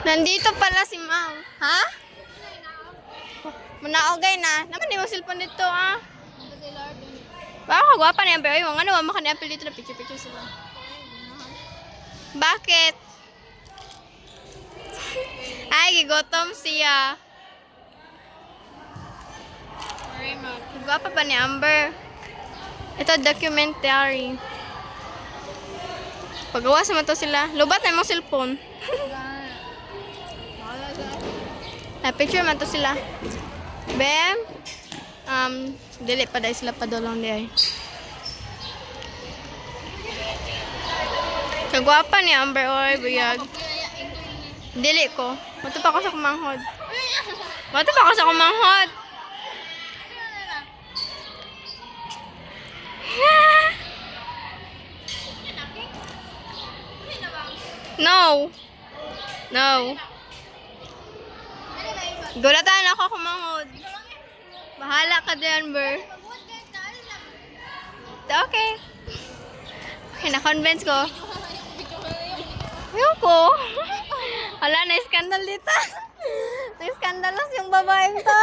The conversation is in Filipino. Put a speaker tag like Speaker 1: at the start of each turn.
Speaker 1: Nandito pala si Ma'am. Ha? Munaogay na. Naman di mo cellphone dito, ah. Baka kagwapa na yan, pero yung ano, makaniapil dito na picture-picture sila. Bakit? Ay, gigotom siya. Kagwapa pa ni Amber. Ito, documentary. Pagawa sa to sila. Lubat na yung cellphone. Picture man to sila. Bem. Dili pa dahil sila padulong di ay. Kagwapa ni Amber oy, buyag. Dili ko. Mato pa ko sa kumanghod. Mato pa ko sa kumanghod. No. No. Gulatan ako kumanghod. Bahala ka din, Amber. Okay. Okay, na-convince ko. Ayoko. Wala, na-skandal dito. Na-skandal yung babaeng to.